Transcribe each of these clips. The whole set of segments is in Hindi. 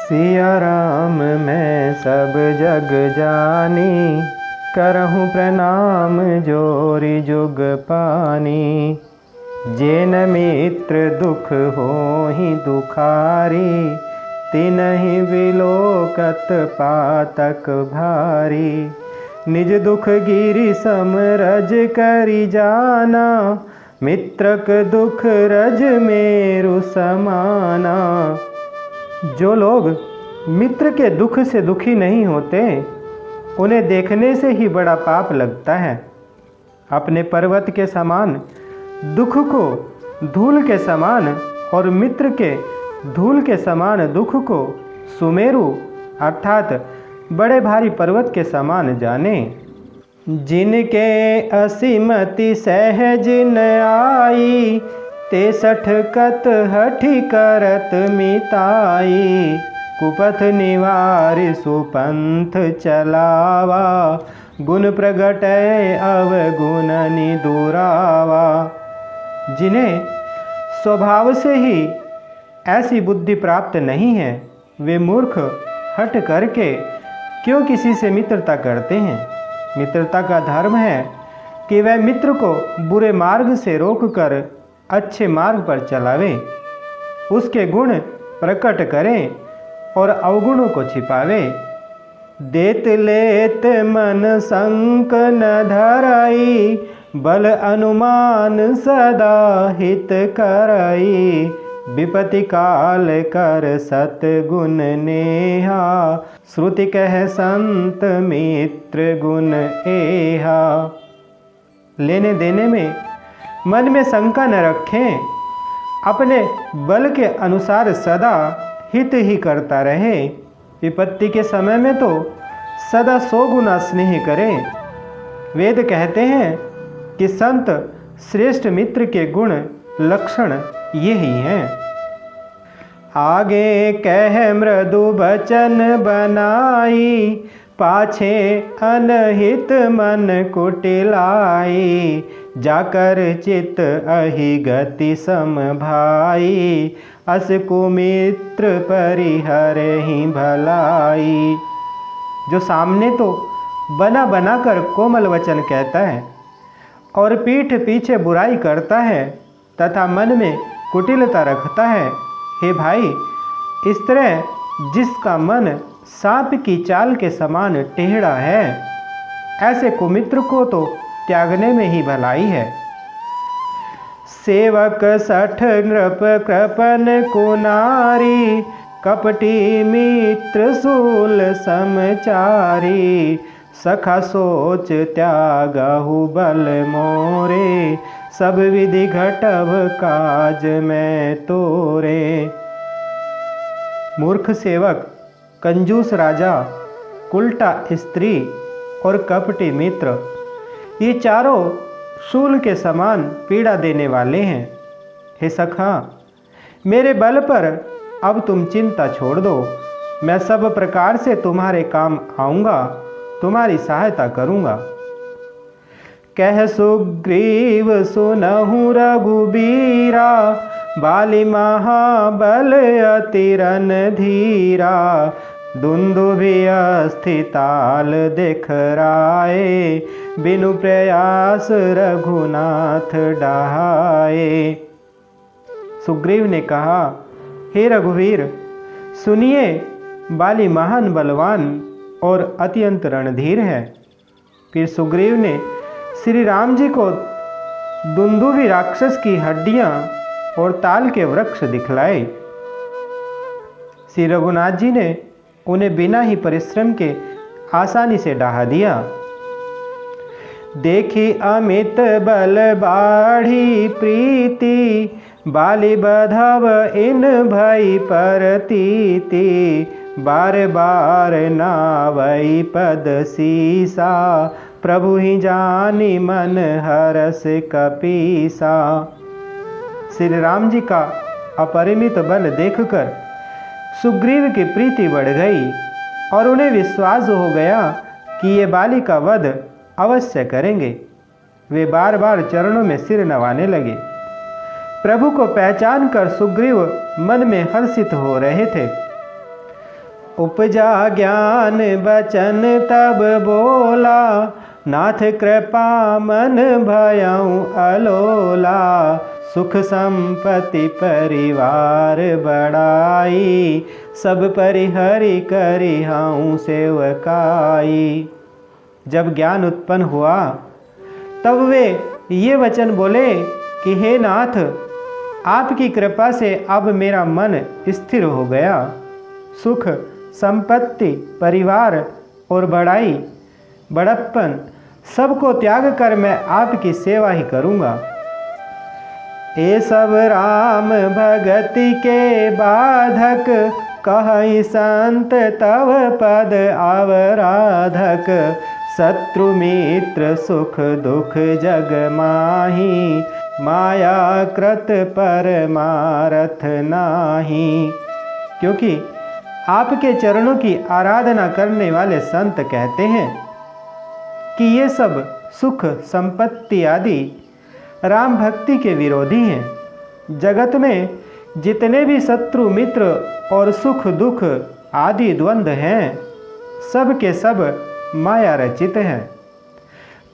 सिया राम मैं सब जग जानी, करहूँ प्रणाम जोरी जुग पानी। जेन मित्र दुख होहि दुखारी, तिनहि विलोकत पातक भारी। निज दुख गिरि समरज करि जाना, मित्रक दुख रज मेरु समाना। जो लोग मित्र के दुख से दुखी नहीं होते, उन्हें देखने से ही बड़ा पाप लगता है। अपने पर्वत के समान दुख को धूल के समान और मित्र के धूल के समान दुख को सुमेरु अर्थात बड़े भारी पर्वत के समान जाने। जिनके असीमति सहज न आई, ते सठकत हठि करत मिताई। कुपथ निवारि सुपंथ चलावा, गुण प्रगटय अवगुण निदुरावा। जिन्हें स्वभाव से ही ऐसी बुद्धि प्राप्त नहीं है, वे मूर्ख हट करके क्यों किसी से मित्रता करते हैं। मित्रता का धर्म है कि वह मित्र को बुरे मार्ग से रोककर अच्छे मार्ग पर चलावे, उसके गुण प्रकट करें और अवगुणों को छिपावे। देत लेत मन संक न धराई, बल अनुमान सदा हित कराई। विपत्ति काल कर सत गुण नेहा, श्रुति कह संत मित्र गुण एहा। लेने देने में मन में शंका न रखें, अपने बल के अनुसार सदा हित ही करता रहे। विपत्ति के समय में तो सदा 100 गुना स्नेह करे। वेद कहते हैं कि संत श्रेष्ठ मित्र के गुण लक्षण यही हैं। आगे कह मृदु वचन बनाई, पाछे अनहित मन कुटिलाई। जाकर चित अहि गति सम भाई, अस कुमित्र परिहरहि भलाई। जो सामने तो बना बना कर कोमल वचन कहता है और पीठ पीछे बुराई करता है तथा मन में कुटिलता रखता है, हे भाई, इस तरह जिसका मन सांप की चाल के समान टेढ़ा है, ऐसे कुमित्र को तो त्यागने में ही भलाई है। सेवक सठ नृप कृपन कुनारी, कपटी मित्र सूल समचारी। सखा सोच त्यागहु बल मोरे, सब विधि घटव काज में तोरे। मूर्ख सेवक, कंजूस राजा, उल्टा स्त्री और कपटी मित्र, ये चारों शूल के समान पीड़ा देने वाले हैं। हे सखा, मेरे बल पर अब तुम चिंता छोड़ दो। मैं सब प्रकार से तुम्हारे काम आऊँगा, तुम्हारी सहायता करूँगा। कह सुग्रीव सुनहु रघुबीरा, बाली महाबल अति रणधीरा। दुंदुभि अस्थिताल देखराए, बिनु प्रयास रघुनाथ डहाए। सुग्रीव ने कहा, हे रघुवीर, सुनिए, बाली महान बलवान और अत्यंत रणधीर है। फिर सुग्रीव ने श्री राम जी को दुंदुभि राक्षस की हड्डियां और ताल के वृक्ष दिखलाए। श्री रघुनाथ जी ने उन्हें बिना ही परिश्रम के आसानी से डहा दिया। देखी अमित बल बाढ़ी प्रीति, बाली बधव इन भई परतीति। बार बार नावई पद सीसा, प्रभु ही जानी मन हरस कपीसा। श्री राम जी का अपरिमित बल देखकर सुग्रीव की प्रीति बढ़ गई और उन्हें विश्वास हो गया कि ये बाली का वध अवश्य करेंगे। वे बार बार चरणों में सिर नवाने लगे। प्रभु को पहचान कर सुग्रीव मन में हर्षित हो रहे थे। उपजा ज्ञान बचन तब बोला, नाथ कृपा मन भयउ अलोला। सुख संपत्ति परिवार बढ़ाई, सब परिहरि करिहउँ सेवकाई। जब ज्ञान उत्पन्न हुआ तब वे ये वचन बोले कि हे नाथ, आपकी कृपा से अब मेरा मन स्थिर हो गया। सुख संपत्ति परिवार और बड़प्पन सबको त्याग कर मैं आपकी सेवा ही करूँगा। ये सब राम भगति के बाधक, कहई संत तव पद आवराधक। शत्रु मित्र सुख दुख जग माही, माया कृत परमारथ नाही। क्योंकि आपके चरणों की आराधना करने वाले संत कहते हैं कि ये सब सुख संपत्ति आदि राम भक्ति के विरोधी हैं। जगत में जितने भी शत्रु मित्र और सुख दुख आदि द्वंद्व हैं, सब के सब माया रचित हैं,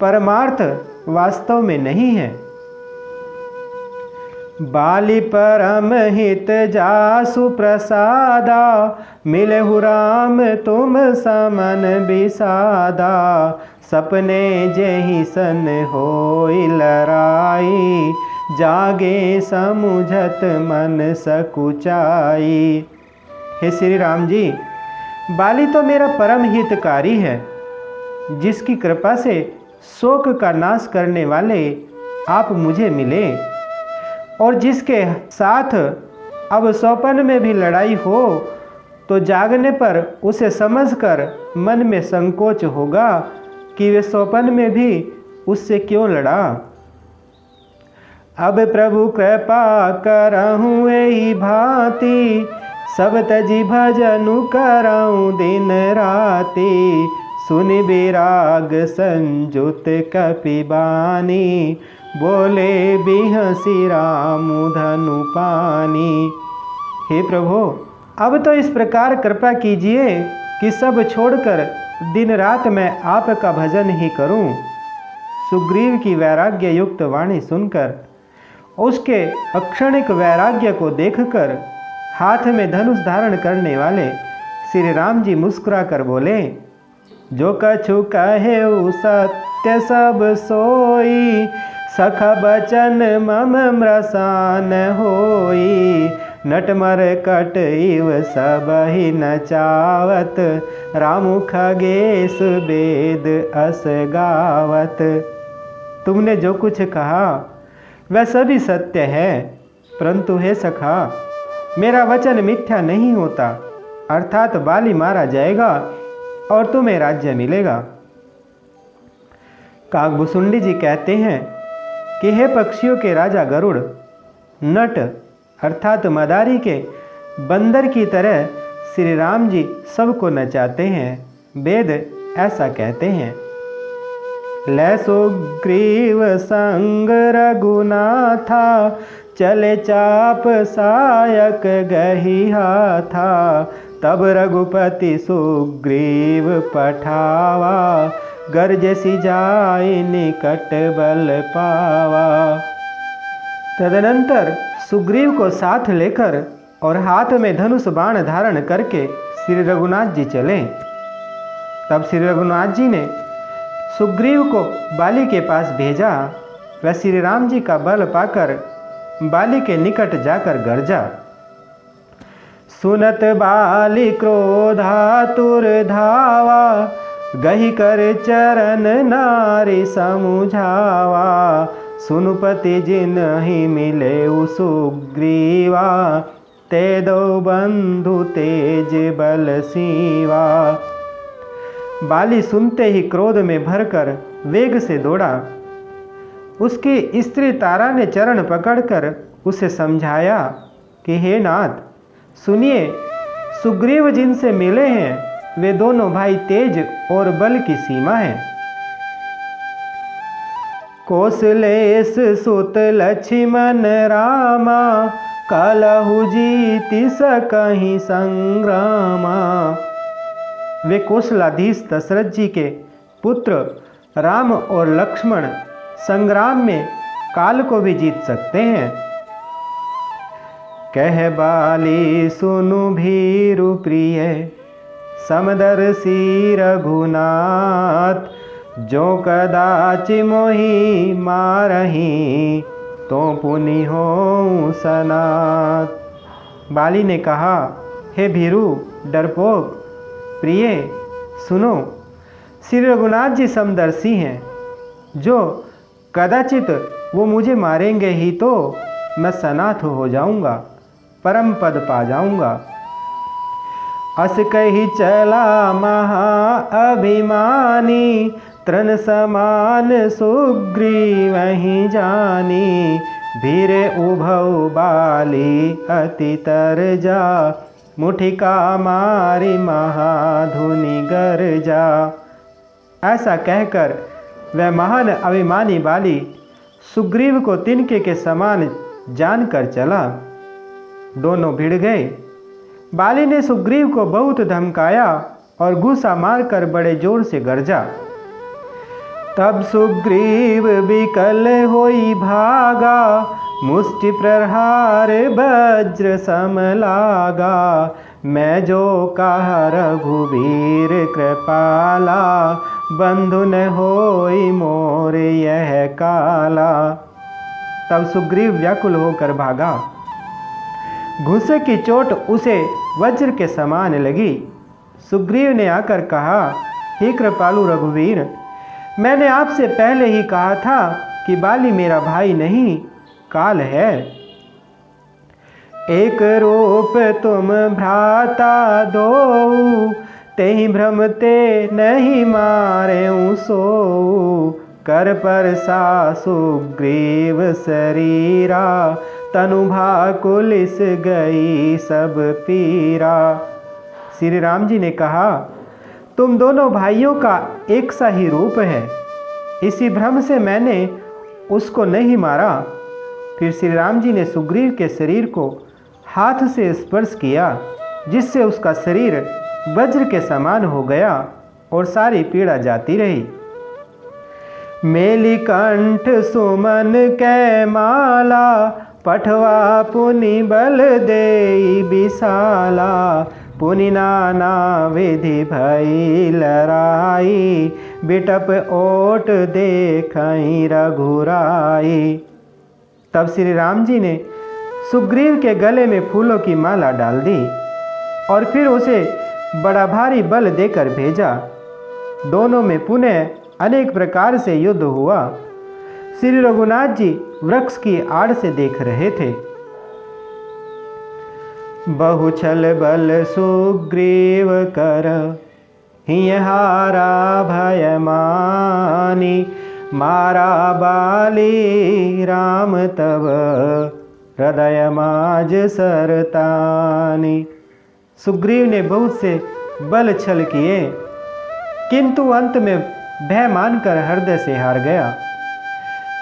परमार्थ वास्तव में नहीं है। बाली परम हित जासु प्रसादा, मिलहु राम तुम समन बिसादा। सपने जेहि सन होई लराई, जागे समुझत मन सकुचाई। हे श्री राम जी, बाली तो मेरा परम हितकारी है, जिसकी कृपा से शोक का नाश करने वाले आप मुझे मिले, और जिसके साथ अब स्वप्न में भी लड़ाई हो तो जागने पर उसे समझकर मन में संकोच होगा कि वे स्वप्न में भी उससे क्यों लड़ा। अब प्रभु कृपा करहूँ एहि भांति, सब तजी भजनु करऊँ दिन राति। सुनि विराग संजुत कपिबानी, बोले बिहसी राम धनु पानी। हे प्रभु, अब तो इस प्रकार कृपा कीजिए कि सब छोड़कर दिन रात मैं आपका भजन ही करूं। सुग्रीव की वैराग्य युक्त वाणी सुनकर, उसके अक्षणिक वैराग्य को देखकर, हाथ में धनुष धारण करने वाले श्री राम जी मुस्कुरा कर बोले, जो कछु कहे सत्य सब सोई, सखा बचन मम मृषान होई। नटमर कट इव सबहि नचावत, रामु खगेश वेद अस गावत। तुमने जो कुछ कहा वह सभी सत्य है, परंतु हे सखा, मेरा वचन मिथ्या नहीं होता, अर्थात बाली मारा जाएगा और तुम्हें राज्य मिलेगा। काकभुसुंडी जी कहते हैं कि हे पक्षियों के राजा गरुड़, नट अर्थात मदारी के बंदर की तरह श्री राम जी सबको नचाते हैं। वेद ऐसा कहते हैं, लै सुग्रीव संग रघुनाथा, चले चाप सायक गही हाथा। तब रघुपति सुग्रीव पठावा, गर्जसी जाय निकट बल पावा। तदनंतर सुग्रीव को साथ लेकर और हाथ में धनुष बाण धारण करके श्री रघुनाथ जी चले। तब श्री रघुनाथ जी ने सुग्रीव को बाली के पास भेजा। वह श्री राम जी का बल पाकर बाली के निकट जाकर गरजा। सुनत बाली क्रोधातुर धावा, गही कर चरण नारी समुझावा। सुनुपति जिनहि मिले सुग्रीवा, ते दो बंधु तेज बल सीवा। बाली सुनते ही क्रोध में भरकर वेग से दौड़ा। उसकी स्त्री तारा ने चरण पकड़कर उसे समझाया कि हे नाथ, सुनिए, सुग्रीव जिनसे मिले हैं वे दोनों भाई तेज और बल की सीमा है। कौशलेश सुत लक्ष्मण रामा, कलहु जीति सकहि संग्रामा। वे कौशलाधीश दशरथ जी के पुत्र राम और लक्ष्मण संग्राम में काल को भी जीत सकते हैं। कह बाली सुनु भीरु प्रिय समदर्शी रघुनाथ, जो कदाचि मोहि मारही तो पुनि हो सनात। बाली ने कहा, हे भीरु डरपोक प्रिय सुनो, श्री रघुनाथ जी समदर्शी हैं, जो कदाचित वो मुझे मारेंगे ही तो मैं सनाथ हो जाऊंगा, परम पद पा जाऊंगा। अस कही चला महा अभिमानी, तृण समान सुग्रीव वहीं जानी, भीरे उभौ बाली अति तरजा, मुठिका मारी महाधुनि गरजा। ऐसा कहकर वह महान अभिमानी बाली सुग्रीव को तिनके के समान जानकर चला। दोनों भिड़ गए। बाली ने सुग्रीव को बहुत धमकाया और घूसा मारकर बड़े जोर से गरजा। तब सुग्रीव विकल होई भागा, मुष्टि प्रहार वज्र सम लागा, मैं जो कहा रघुवीर कृपाला, बंधु न होई मोर यह काला। तब सुग्रीव व्याकुल होकर भागा। घुसे की चोट उसे वज्र के समान लगी। सुग्रीव ने आकर कहा, हे कृपालु रघुवीर, मैंने आपसे पहले ही कहा था कि बाली मेरा भाई नहीं, काल है। एक रूप तुम भ्राता दो, तेहि भ्रम ते नहीं मारे सो, कर पर सा सुग्रीव शरीरा, तनु भाकुलिस गई सब पीरा। श्री राम जी ने कहा, तुम दोनों भाइयों का एक सा ही रूप है, इसी भ्रम से मैंने उसको नहीं मारा। फिर श्री राम जी ने सुग्रीव के शरीर को हाथ से स्पर्श किया, जिससे उसका शरीर वज्र के समान हो गया और सारी पीड़ा जाती रही। मेली कंठ सुमन कै माला, पठवा पुनि बल देई विशाला, पुनि नाना विधि भई लड़ाई, बिटप ओट देखई रघुराई। तब श्री राम जी ने सुग्रीव के गले में फूलों की माला डाल दी और फिर उसे बड़ा भारी बल देकर भेजा। दोनों में पुनः अनेक प्रकार से युद्ध हुआ। श्री रघुनाथ जी वृक्ष की आड़ से देख रहे थे। बहुछल बल सुग्रीव कर, हिय हारा भय मानी, मारा बाली राम तब, हृदय माज सरतानी। सुग्रीव ने बहुत से बल छल किए, किंतु अंत में भय मानकर हृदय से हार गया।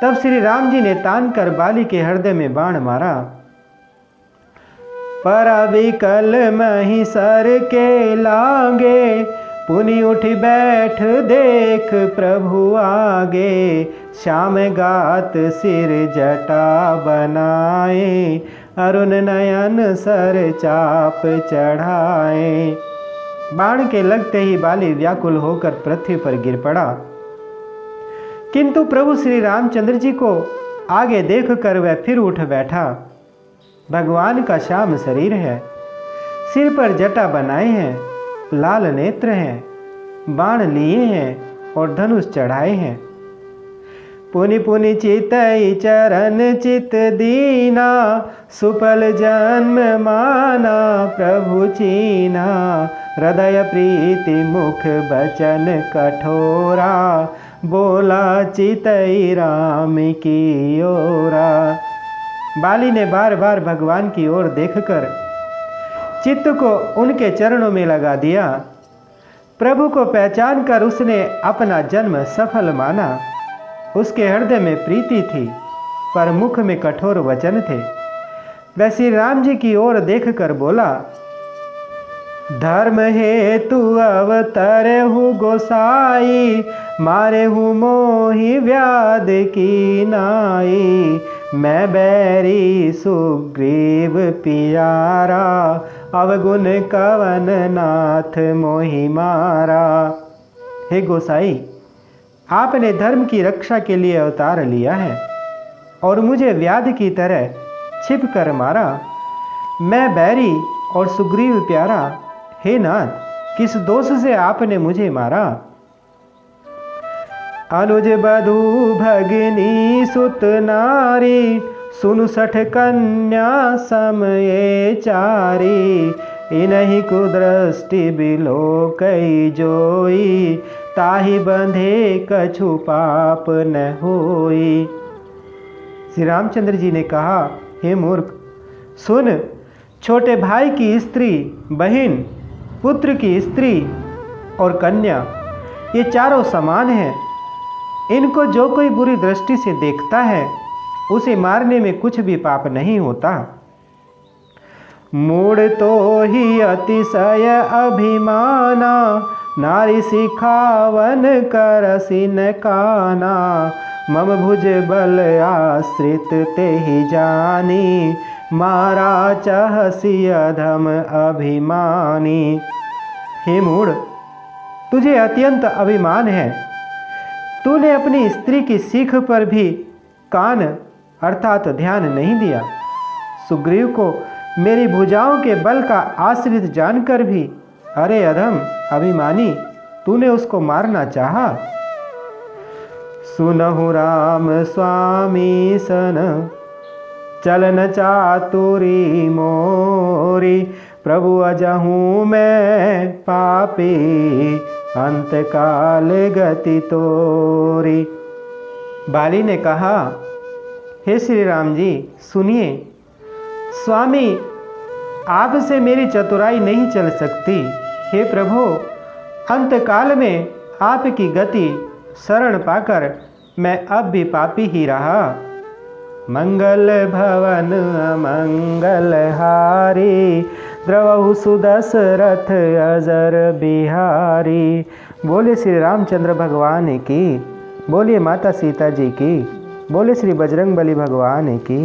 तब श्री राम जी ने तान कर बाली के हृदय में बाण मारा। पर विकल मही सर के लागे, पुनि उठ बैठ देख प्रभु आगे, श्याम गात सिर जटा बनाए, अरुण नयन सर चाप चढ़ाए। बाण के लगते ही बाली व्याकुल होकर पृथ्वी पर गिर पड़ा, किंतु प्रभु श्री रामचंद्र जी को आगे देखकर वह फिर उठ बैठा। भगवान का श्याम शरीर है, सिर पर जटा बनाए हैं, लाल नेत्र हैं, बाण लिए हैं और धनुष चढ़ाए हैं। पुनि पुनि चितई चरण चित दीना, सुफल जन्म माना प्रभु चीना, हृदय प्रीति मुख बचन कठोरा, बोला चितई राम की ओरा। बाली ने बार बार भगवान की ओर देखकर चित्त को उनके चरणों में लगा दिया। प्रभु को पहचान कर उसने अपना जन्म सफल माना। उसके हृदय में प्रीति थी, पर मुख में कठोर वचन थे। वह श्री राम जी की ओर देखकर बोला, धर्म हेतु अवतर हूँ गोसाई, मारे हूँ मोहि व्याध की नाई। मैं बैरी सुग्रीव पियारा, अवगुण कवन नाथ मोहि मारा। हे गोसाई, आपने धर्म की रक्षा के लिए अवतार लिया है और मुझे व्याध की तरह छिप कर मारा। मैं बैरी और सुग्रीव प्यारा, हे नाथ, किस दोष से आपने मुझे मारा। अनुज बधू भगिनी सुत नारी, सुनु 60 कन्या समये चारी। इन्हीं कुदृष्टि बिलो कई जोई, ताहि बंधे कछु पाप न होई। श्री रामचंद्र जी ने कहा, हे मूर्ख, सुन, छोटे भाई की स्त्री, बहन, पुत्र की स्त्री और कन्या, ये चारों समान हैं। इनको जो कोई बुरी दृष्टि से देखता है, उसे मारने में कुछ भी पाप नहीं होता। मूढ़ तो ही अतिशय अभिमाना, नारी सिखावन करसिन काना। मम भुज बल आश्रित ते ही जानी, मारा चाहसी अधम अभिमानी। हे मूढ़, तुझे अत्यंत अभिमान है। तूने अपनी स्त्री की सीख पर भी कान अर्थात ध्यान नहीं दिया। सुग्रीव को मेरी भुजाओं के बल का आश्रित जानकर भी, अरे अधम अभिमानी, तूने उसको मारना चाहा। सुनहु राम स्वामी सन, चलन चातुरी मोरी। प्रभु अजहूँ मैं पापी, अंतकाल गति तोरी। बाली ने कहा, हे श्री राम जी, सुनिए, स्वामी, आपसे मेरी चतुराई नहीं चल सकती। हे प्रभु, अंतकाल में आपकी गति शरण पाकर मैं अब भी पापी ही रहा। मंगल भवन अमंगल हारी, द्रवहु सुदशरथ अजर बिहारी। बोले श्री रामचंद्र भगवान की, बोलिए माता सीता जी की, बोले श्री बजरंग बली भगवान की।